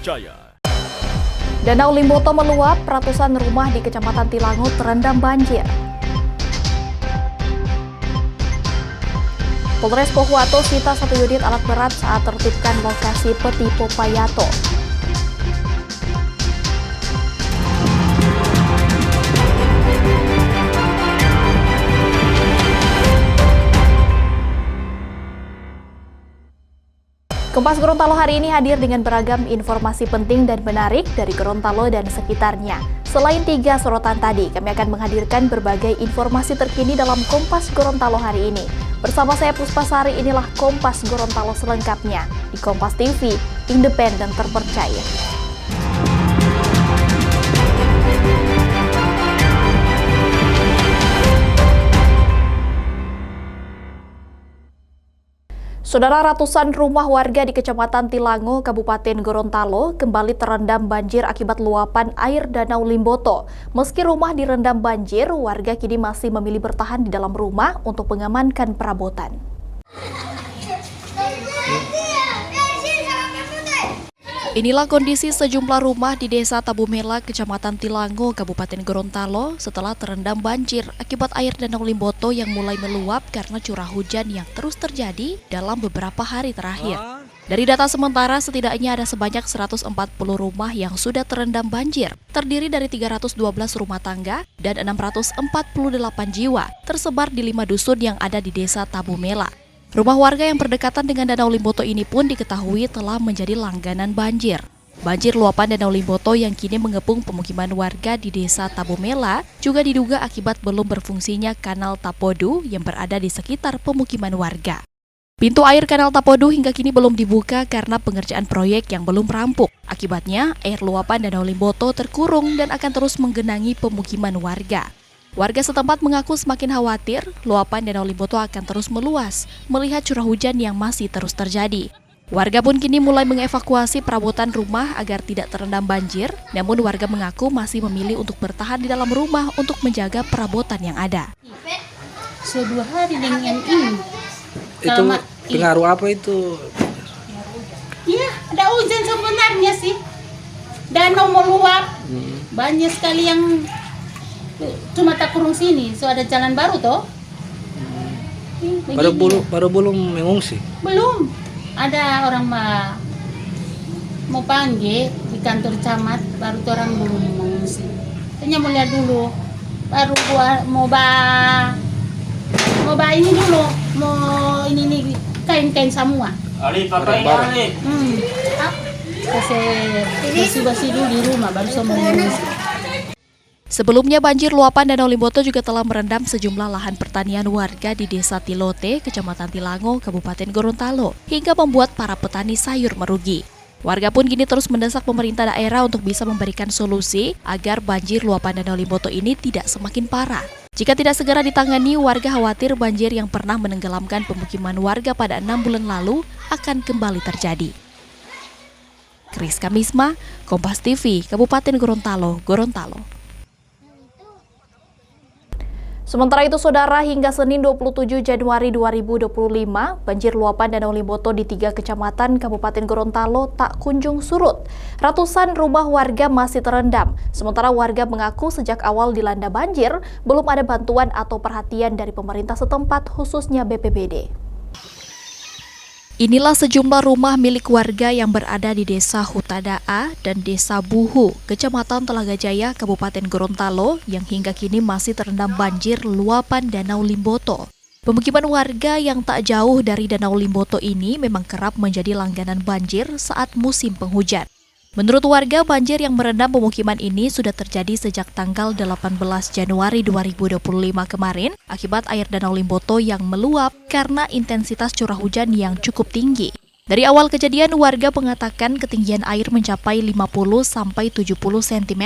terpercaya. Danau Limboto meluap, ratusan rumah di Kecamatan Tilango terendam banjir. Polres Pohuwato sita 1 unit alat berat saat tertibkan lokasi peti Popayato. Kompas Gorontalo hari ini hadir dengan beragam informasi penting dan menarik dari Gorontalo dan sekitarnya. Selain 3 sorotan tadi, kami akan menghadirkan berbagai informasi terkini dalam Kompas Gorontalo hari ini. Bersama saya Puspasari, inilah Kompas Gorontalo selengkapnya di Kompas TV, independen terpercaya. Saudara, ratusan rumah warga di Kecamatan Tilango, Kabupaten Gorontalo kembali terendam banjir akibat luapan air Danau Limboto. Meski rumah direndam banjir, warga kini masih memilih bertahan di dalam rumah untuk mengamankan perabotan. Inilah kondisi sejumlah rumah di Desa Tabumela, Kecamatan Tilango, Kabupaten Gorontalo setelah terendam banjir akibat air Danau Limboto yang mulai meluap karena curah hujan yang terus terjadi dalam beberapa hari terakhir. Dari data sementara, setidaknya ada sebanyak 140 rumah yang sudah terendam banjir, terdiri dari 312 rumah tangga dan 648 jiwa, tersebar di 5 dusun yang ada di Desa Tabumela. Rumah warga yang berdekatan dengan Danau Limboto ini pun diketahui telah menjadi langganan banjir. Banjir luapan Danau Limboto yang kini mengepung pemukiman warga di Desa Tabumela juga diduga akibat belum berfungsinya Kanal Tapodu yang berada di sekitar pemukiman warga. Pintu air Kanal Tapodu hingga kini belum dibuka karena pengerjaan proyek yang belum rampung. Akibatnya, air luapan Danau Limboto terkurung dan akan terus menggenangi pemukiman warga. Warga setempat mengaku semakin khawatir luapan Danau Limboto akan terus meluas melihat curah hujan yang masih terus terjadi. Warga pun kini mulai mengevakuasi perabotan rumah agar tidak terendam banjir, namun warga mengaku masih memilih untuk bertahan di dalam rumah untuk menjaga perabotan yang ada. Sudah 2 hari dengan ini. Itu pengaruh apa itu? Ya, ada hujan sebenarnya sih. Danau meluap. Banyak sekali yang cuma tak kurung sini, so ada jalan baru toh. Baru belum mengungsi. Belum. Ada orang mau panggil di kantor camat, baru tuh orang belum mengungsi. Tanya mau lihat dulu. Baru mau ini dulu, mau ini kain-kain semua. Ali pakai Ali. Bersih-bersih dulu di rumah baru semua mengungsi. Sebelumnya banjir luapan Danau Limboto juga telah merendam sejumlah lahan pertanian warga di Desa Tilote, Kecamatan Tilango, Kabupaten Gorontalo, hingga membuat para petani sayur merugi. Warga pun kini terus mendesak pemerintah daerah untuk bisa memberikan solusi agar banjir luapan Danau Limboto ini tidak semakin parah. Jika tidak segera ditangani, warga khawatir banjir yang pernah menenggelamkan pemukiman warga pada 6 bulan lalu akan kembali terjadi. Kriska Misma, Kompas TV, Kabupaten Gorontalo, Gorontalo. Sementara itu, Saudara, hingga Senin 27 Januari 2025, banjir luapan Danau Limboto di 3 kecamatan Kabupaten Gorontalo tak kunjung surut. Ratusan rumah warga masih terendam, sementara warga mengaku sejak awal dilanda banjir, belum ada bantuan atau perhatian dari pemerintah setempat, khususnya BPBD. Inilah sejumlah rumah milik warga yang berada di Desa Hutadaa dan Desa Buhu, Kecamatan Telaga Jaya, Kabupaten Gorontalo, yang hingga kini masih terendam banjir luapan Danau Limboto. Pemukiman warga yang tak jauh dari Danau Limboto ini memang kerap menjadi langganan banjir saat musim penghujan. Menurut warga, banjir yang merendam pemukiman ini sudah terjadi sejak tanggal 18 Januari 2025 kemarin akibat air Danau Limboto yang meluap karena intensitas curah hujan yang cukup tinggi. Dari awal kejadian, warga mengatakan ketinggian air mencapai 50-70 cm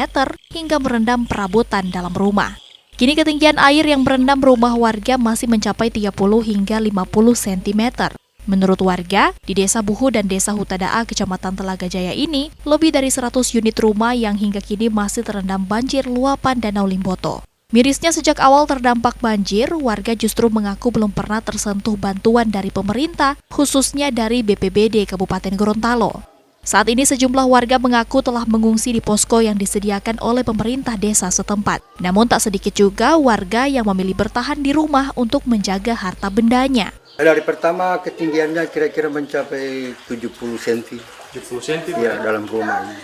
hingga merendam perabotan dalam rumah. Kini ketinggian air yang merendam rumah warga masih mencapai 30 hingga 50 cm. Menurut warga, di Desa Buhu dan Desa Hutadaa, Kecamatan Telaga Jaya ini, lebih dari 100 unit rumah yang hingga kini masih terendam banjir luapan Danau Limboto. Mirisnya sejak awal terdampak banjir, warga justru mengaku belum pernah tersentuh bantuan dari pemerintah, khususnya dari BPBD Kabupaten Gorontalo. Saat ini sejumlah warga mengaku telah mengungsi di posko yang disediakan oleh pemerintah desa setempat. Namun tak sedikit juga warga yang memilih bertahan di rumah untuk menjaga harta bendanya. Dari pertama ketinggiannya kira-kira mencapai 70 cm. 70 cm? Ya, dalam rumah ini.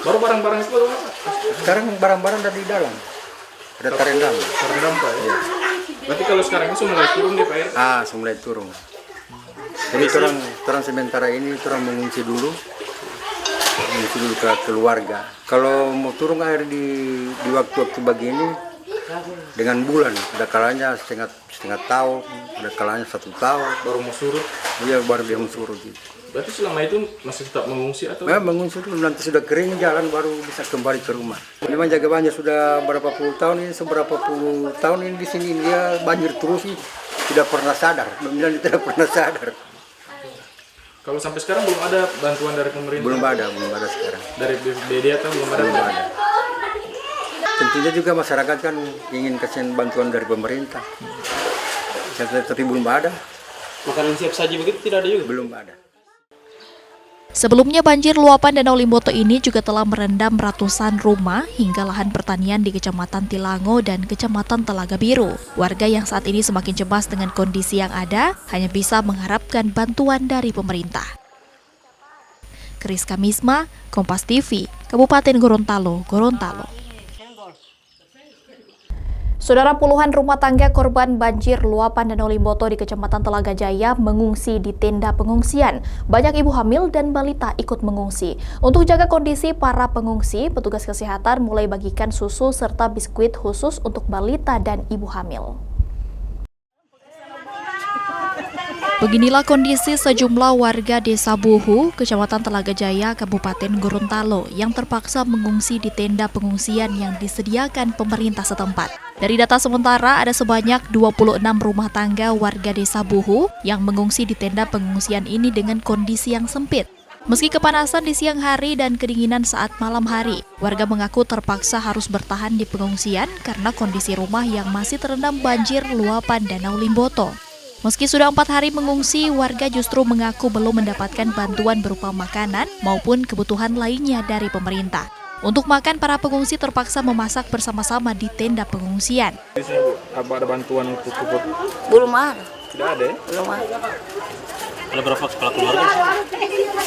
Baru barang-barang itu apa? Sekarang barang-barang dari dalam. Ada terendam. Terendam Pak ya? Berarti kalau sekarang ini sudah mulai turun nih Pak ya? Mulai turun. Jadi orang sementara ini orang mengungsi dulu ke keluarga. Kalau mau turun air di waktu-waktu begini dengan bulan, ada kalanya setengah tahun, ada kalanya 1 tahun. Baru mau surut? Iya, baru dia mau surut gitu. Berarti selama itu masih tetap mengungsi atau? Mengungsi dulu, nanti sudah kering jalan baru bisa kembali ke rumah. Memang jaga banjir sudah berapa puluh tahun ini, di sini dia banjir terus sih. Tidak pernah sadar, dia tidak pernah sadar. Kalau sampai sekarang belum ada bantuan dari pemerintah? Belum ada sekarang. Dari BPBD atau belum ada? Belum ada. Tentunya juga masyarakat kan ingin kasih bantuan dari pemerintah. Tapi belum ada. Makanan siap saji begitu tidak ada juga? Belum ada. Sebelumnya banjir luapan Danau Limboto ini juga telah merendam ratusan rumah hingga lahan pertanian di Kecamatan Tilango dan Kecamatan Telaga Biru. Warga yang saat ini semakin cemas dengan kondisi yang ada hanya bisa mengharapkan bantuan dari pemerintah. Kriska Misma, Kompas TV, Kabupaten Gorontalo, Gorontalo. Saudara, puluhan rumah tangga korban banjir luapan Danau Limboto di Kecamatan Telaga Jaya mengungsi di tenda pengungsian. Banyak ibu hamil dan balita ikut mengungsi. Untuk jaga kondisi para pengungsi, petugas kesehatan mulai bagikan susu serta biskuit khusus untuk balita dan ibu hamil. Beginilah kondisi sejumlah warga Desa Buhu, Kecamatan Telaga Jaya, Kabupaten Gorontalo yang terpaksa mengungsi di tenda pengungsian yang disediakan pemerintah setempat. Dari data sementara, ada sebanyak 26 rumah tangga warga Desa Buhu yang mengungsi di tenda pengungsian ini dengan kondisi yang sempit. Meski kepanasan di siang hari dan kedinginan saat malam hari, warga mengaku terpaksa harus bertahan di pengungsian karena kondisi rumah yang masih terendam banjir luapan Danau Limboto. Meski sudah 4 hari mengungsi, warga justru mengaku belum mendapatkan bantuan berupa makanan maupun kebutuhan lainnya dari pemerintah. Untuk makan, para pengungsi terpaksa memasak bersama-sama di tenda pengungsian. Apa ada bantuan untuk kebutuhan? Belum ada. Tidak ada ya? Belum ada. Ada berapa kepala keluarga?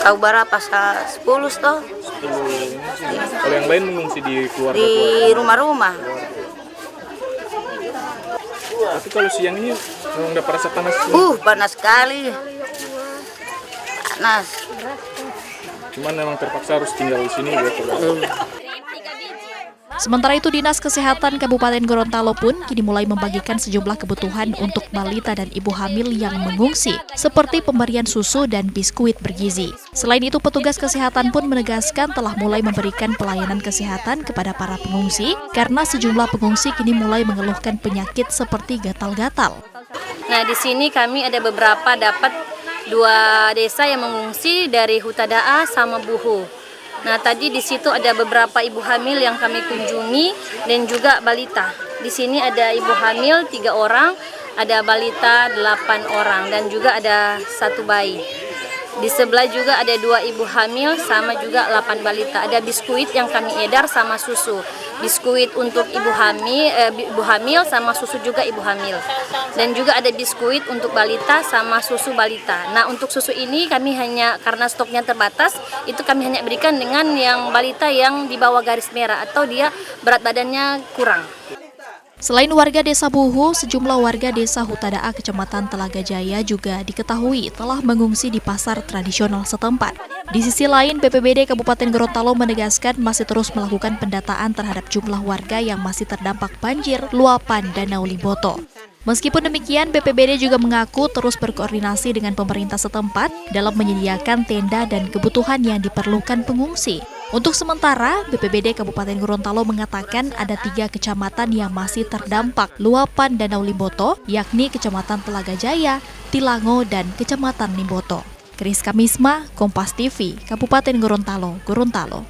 Kau berapa? 10 toh? 10. Kalau yang lain mengungsi di keluarga? Di rumah-rumah. Tapi kalau siang ini memang udah perasa panas? Panas sekali. Panas. Cuman memang terpaksa harus tinggal di sini ya. Sementara itu, Dinas Kesehatan Kabupaten Gorontalo pun kini mulai membagikan sejumlah kebutuhan untuk balita dan ibu hamil yang mengungsi, seperti pemberian susu dan biskuit bergizi. Selain itu, petugas kesehatan pun menegaskan telah mulai memberikan pelayanan kesehatan kepada para pengungsi, karena sejumlah pengungsi kini mulai mengeluhkan penyakit seperti gatal-gatal. Nah, di sini kami ada beberapa dapat 2 desa yang mengungsi dari Hutadaa sama Buhu. Nah, tadi di situ ada beberapa ibu hamil yang kami kunjungi dan juga balita. Di sini ada ibu hamil 3 orang, ada balita 8 orang dan juga ada 1 bayi. Di sebelah juga ada 2 ibu hamil sama juga 8 balita. Ada biskuit yang kami edar sama susu. Biskuit untuk ibu hamil sama susu juga ibu hamil. Dan juga ada biskuit untuk balita sama susu balita. Nah, untuk susu ini kami hanya karena stoknya terbatas, itu kami hanya berikan dengan yang balita yang di bawah garis merah atau dia berat badannya kurang. Selain warga Desa Buhu, sejumlah warga Desa Hutadaa Kecamatan Telaga Jaya juga diketahui telah mengungsi di pasar tradisional setempat. Di sisi lain, BPBD Kabupaten Gorontalo menegaskan masih terus melakukan pendataan terhadap jumlah warga yang masih terdampak banjir luapan Danau Limboto. Meskipun demikian, BPBD juga mengaku terus berkoordinasi dengan pemerintah setempat dalam menyediakan tenda dan kebutuhan yang diperlukan pengungsi. Untuk sementara, BPBD Kabupaten Gorontalo mengatakan ada 3 kecamatan yang masih terdampak luapan Danau Limboto, yakni Kecamatan Telaga Jaya, Tilango, dan Kecamatan Limboto. Kriska Misma, Kompas TV, Kabupaten Gorontalo, Gorontalo.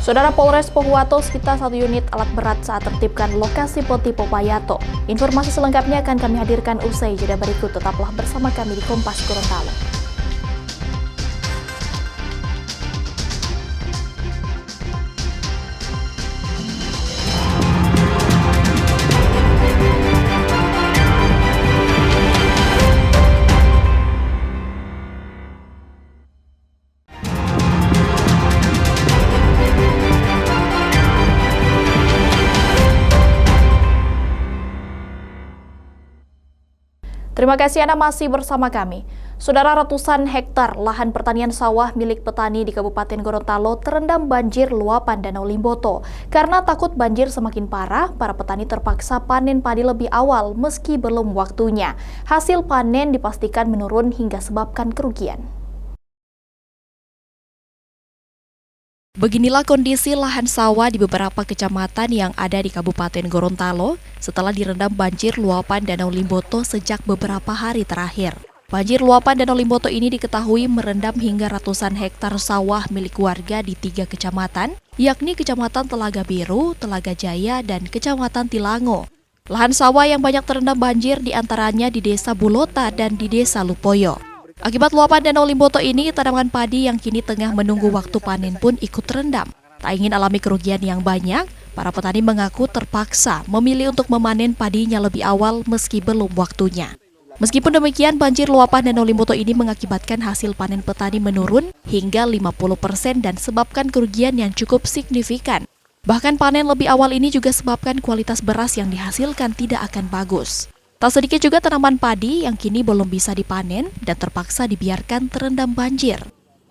Saudara, Polres Pohuwato sita 1 unit alat berat saat tertibkan lokasi Poti Popayato. Informasi selengkapnya akan kami hadirkan usai jeda berikut. Tetaplah bersama kami di Kompas Gorontalo. Terima kasih Anda masih bersama kami. Saudara, ratusan hektar lahan pertanian sawah milik petani di Kabupaten Gorontalo terendam banjir luapan Danau Limboto. Karena takut banjir semakin parah, para petani terpaksa panen padi lebih awal meski belum waktunya. Hasil panen dipastikan menurun hingga sebabkan kerugian. Beginilah kondisi lahan sawah di beberapa kecamatan yang ada di Kabupaten Gorontalo setelah direndam banjir luapan Danau Limboto sejak beberapa hari terakhir. Banjir luapan Danau Limboto ini diketahui merendam hingga ratusan hektar sawah milik warga di 3 kecamatan, yakni Kecamatan Telaga Biru, Telaga Jaya, dan Kecamatan Tilango. Lahan sawah yang banyak terendam banjir diantaranya di Desa Bulota dan di Desa Lupoyo. Akibat luapan Danau Limboto ini, tanaman padi yang kini tengah menunggu waktu panen pun ikut terendam. Tak ingin alami kerugian yang banyak, para petani mengaku terpaksa memilih untuk memanen padinya lebih awal meski belum waktunya. Meskipun demikian, banjir luapan Danau Limboto ini mengakibatkan hasil panen petani menurun hingga 50% dan sebabkan kerugian yang cukup signifikan. Bahkan panen lebih awal ini juga sebabkan kualitas beras yang dihasilkan tidak akan bagus. Tak sedikit juga tanaman padi yang kini belum bisa dipanen dan terpaksa dibiarkan terendam banjir.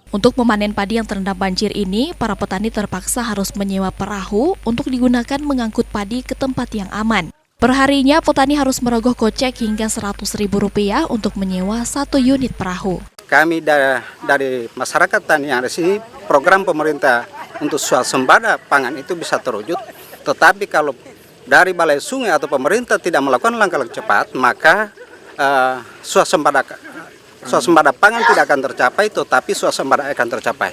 Untuk memanen padi yang terendam banjir ini, para petani terpaksa harus menyewa perahu untuk digunakan mengangkut padi ke tempat yang aman. Perharinya, petani harus merogoh kocek hingga Rp100.000 untuk menyewa 1 unit perahu. Kami dari masyarakat tani yang ada di sini, program pemerintah untuk swasembada pangan itu bisa terwujud. Tetapi kalau dari Balai Sungai atau pemerintah tidak melakukan langkah-langkah cepat, maka swasembada pangan tidak akan tercapai, tetapi swasembada akan tercapai.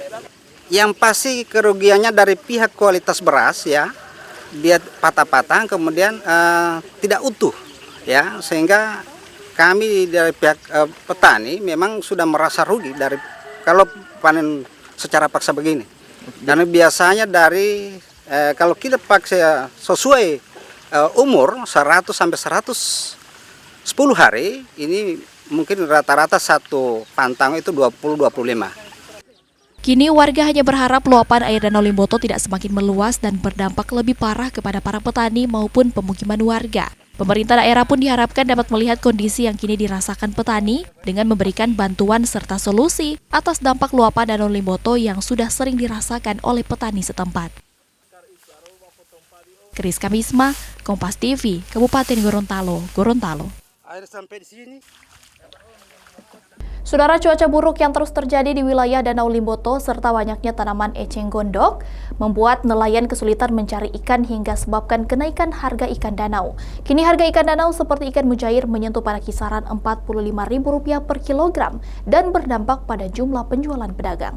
Yang pasti kerugiannya dari pihak kualitas beras, ya, dia patah-patah, kemudian tidak utuh, ya, sehingga kami dari pihak petani memang sudah merasa rugi dari kalau panen secara paksa begini. Dan biasanya dari kalau kita paksa sesuai umur 100 sampai 110 hari, ini mungkin rata-rata satu pantang itu 20-25. Kini warga hanya berharap luapan air Danau Limboto tidak semakin meluas dan berdampak lebih parah kepada para petani maupun pemukiman warga. Pemerintah daerah pun diharapkan dapat melihat kondisi yang kini dirasakan petani dengan memberikan bantuan serta solusi atas dampak luapan Danau Limboto yang sudah sering dirasakan oleh petani setempat. Kris Kamisma, Kompas TV, Kabupaten Gorontalo, Gorontalo. Air sampai di sini. Saudara, cuaca buruk yang terus terjadi di wilayah Danau Limboto serta banyaknya tanaman eceng gondok membuat nelayan kesulitan mencari ikan hingga sebabkan kenaikan harga ikan danau. Kini harga ikan danau seperti ikan mujair menyentuh pada kisaran Rp45.000 per kilogram dan berdampak pada jumlah penjualan pedagang.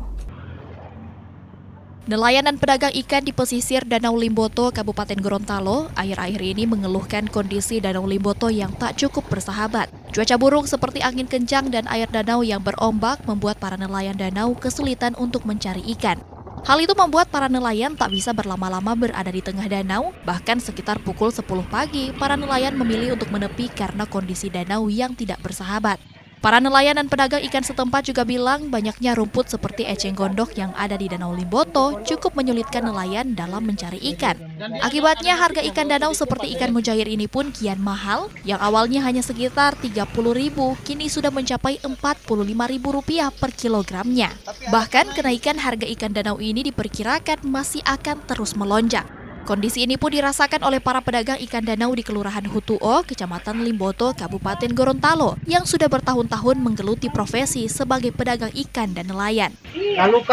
Nelayan dan pedagang ikan di pesisir Danau Limboto, Kabupaten Gorontalo, akhir-akhir ini mengeluhkan kondisi Danau Limboto yang tak cukup bersahabat. Cuaca buruk seperti angin kencang dan air danau yang berombak membuat para nelayan danau kesulitan untuk mencari ikan. Hal itu membuat para nelayan tak bisa berlama-lama berada di tengah danau, bahkan sekitar pukul 10 pagi, para nelayan memilih untuk menepi karena kondisi danau yang tidak bersahabat. Para nelayan dan pedagang ikan setempat juga bilang banyaknya rumput seperti eceng gondok yang ada di Danau Limboto cukup menyulitkan nelayan dalam mencari ikan. Akibatnya harga ikan danau seperti ikan mujair ini pun kian mahal, yang awalnya hanya sekitar Rp30.000, kini sudah mencapai Rp45.000 per kilogramnya. Bahkan kenaikan harga ikan danau ini diperkirakan masih akan terus melonjak. Kondisi ini pun dirasakan oleh para pedagang ikan danau di Kelurahan Hutuo, Kecamatan Limboto, Kabupaten Gorontalo, yang sudah bertahun-tahun menggeluti profesi sebagai pedagang ikan dan nelayan. Lalu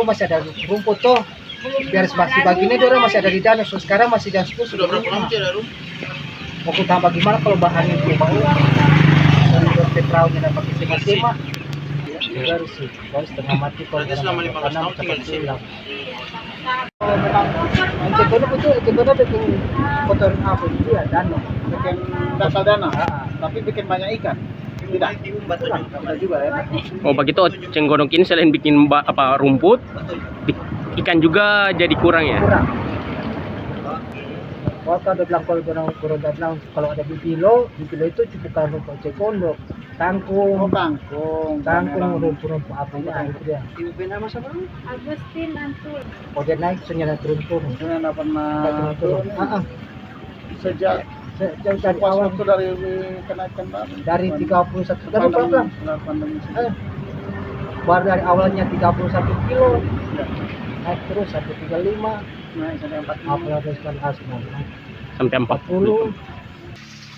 masih ada rumput tuh, biar sebagi ini orang masih ada di danau, so sekarang masih jam 10 sudah berapa lama ada mau tambah gimana kalau bahannya belum mau, dari petraunya dan pakai sema-sema, harus setengah mati kalau selama 15 tahun tinggal di sini. Eceng gondok bikin kotor apa dia danau, bikin dasar danau, tapi bikin banyak ikan. Tidak juga ya. Oh begitu, eceng gondok ini selain bikin rumput, ikan juga jadi kurang ya? Kurang. Kalau ada bilang kalau ada bibilo itu cukup karena eceng gondok, kangkung, rumput apa itu dia. Ibu nama siapa? Agustin Antul. Oh dia naik, soalnya turun. Sudah pernah turun. Sejak Dari awal itu dari kenaikan dari 31 berapa? Baru dari awalnya 31 kilo, naik terus sampai 35, naik sampai 40, Sampai 40.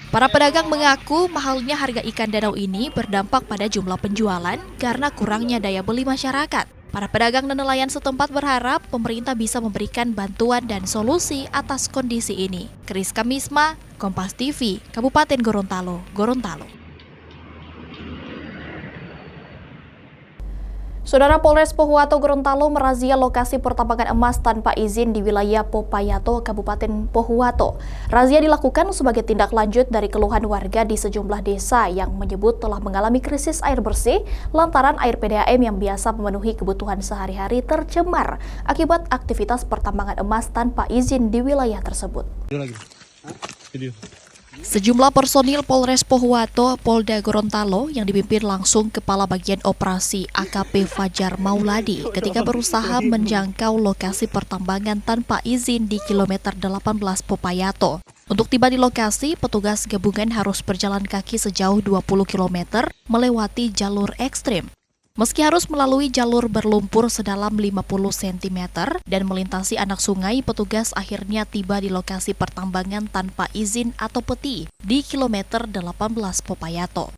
Para pedagang mengaku mahalnya harga ikan danau ini berdampak pada jumlah penjualan karena kurangnya daya beli masyarakat. Para pedagang dan nelayan setempat berharap pemerintah bisa memberikan bantuan dan solusi atas kondisi ini. Kriska Misma, Kompas TV, Kabupaten Gorontalo, Gorontalo. Saudara, Polres Pohuwato Gorontalo merazia lokasi pertambangan emas tanpa izin di wilayah Popayato, Kabupaten Pohuwato. Razia dilakukan sebagai tindak lanjut dari keluhan warga di sejumlah desa yang menyebut telah mengalami krisis air bersih lantaran air PDAM yang biasa memenuhi kebutuhan sehari-hari tercemar akibat aktivitas pertambangan emas tanpa izin di wilayah tersebut. Sejumlah personil Polres Pohuwato, Polda Gorontalo yang dipimpin langsung Kepala Bagian Operasi AKP Fajar Mauladi ketika berusaha menjangkau lokasi pertambangan tanpa izin di kilometer 18 Popayato. Untuk tiba di lokasi, petugas gabungan harus berjalan kaki sejauh 20 km melewati jalur ekstrim. Meski harus melalui jalur berlumpur sedalam 50 cm dan melintasi anak sungai, petugas akhirnya tiba di lokasi pertambangan tanpa izin atau peti di kilometer 18 Popayato.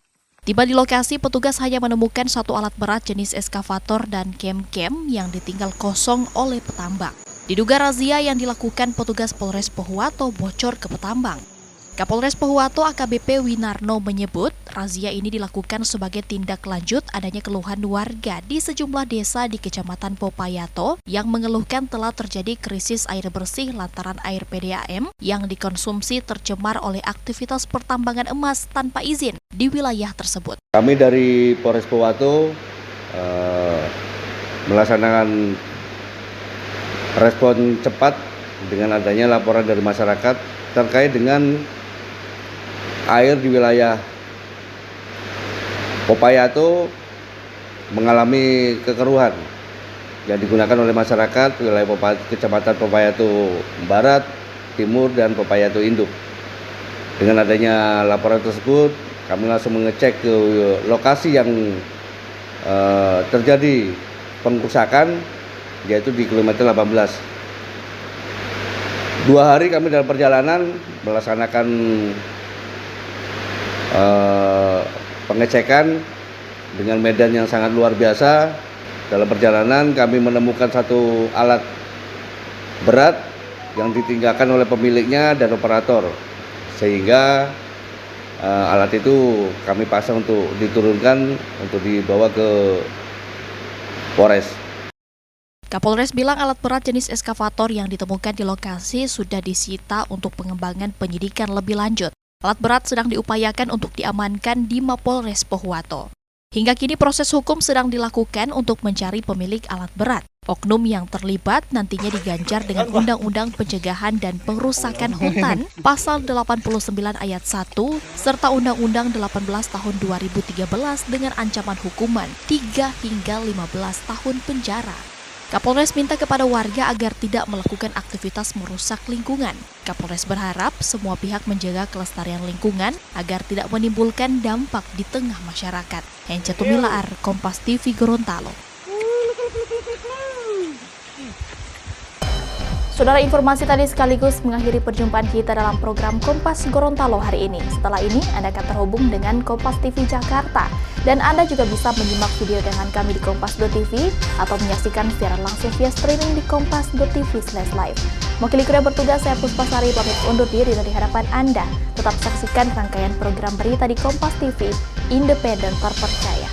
Tiba di lokasi, petugas hanya menemukan satu alat berat jenis eskavator dan kem-kem yang ditinggal kosong oleh petambang. Diduga razia yang dilakukan petugas Polres Pohuwato bocor ke petambang. Kapolres Pohuwato AKBP Winarno menyebut razia ini dilakukan sebagai tindak lanjut adanya keluhan warga di sejumlah desa di Kecamatan Popayato yang mengeluhkan telah terjadi krisis air bersih lantaran air PDAM yang dikonsumsi tercemar oleh aktivitas pertambangan emas tanpa izin di wilayah tersebut. Kami dari Polres Pohuwato melaksanakan respon cepat dengan adanya laporan dari masyarakat terkait dengan air di wilayah Popayato mengalami kekeruhan yang digunakan oleh masyarakat wilayah Kecamatan Popayato Barat, Timur, dan Popayato Induk. Dengan adanya laporan tersebut, kami langsung mengecek ke lokasi yang terjadi pengrusakan, yaitu di kilometer 18. 2 hari kami dalam perjalanan melaksanakan pengecekan dengan medan yang sangat luar biasa. Dalam perjalanan kami menemukan satu alat berat yang ditinggalkan oleh pemiliknya dan operator, sehingga alat itu kami pasang untuk diturunkan untuk dibawa ke Polres. Kapolres bilang alat berat jenis eskavator yang ditemukan di lokasi sudah disita untuk pengembangan penyidikan lebih lanjut. Alat berat sedang diupayakan untuk diamankan di Mapolres Pohuwato. Hingga kini proses hukum sedang dilakukan untuk mencari pemilik alat berat. Oknum yang terlibat nantinya diganjar dengan Undang-Undang Pencegahan dan Pengerusakan Hutan Pasal 89 Ayat 1 serta Undang-Undang 18 Tahun 2013 dengan ancaman hukuman 3 hingga 15 tahun penjara. Kapolres minta kepada warga agar tidak melakukan aktivitas merusak lingkungan. Kapolres berharap semua pihak menjaga kelestarian lingkungan agar tidak menimbulkan dampak di tengah masyarakat. Hence Tumilaar, Kompas TV Gorontalo. Saudara, informasi tadi sekaligus mengakhiri perjumpaan kita dalam program Kompas Gorontalo hari ini. Setelah ini, Anda akan terhubung dengan Kompas TV Jakarta. Dan Anda juga bisa menyimak video dengan kami di kompas.tv atau menyaksikan siaran langsung via streaming di kompas.tv/live. Mewakili kru yang bertugas, saya Puspasari pamit undur diri dari hadapan Anda. Tetap saksikan rangkaian program berita di Kompas TV, independen terpercaya.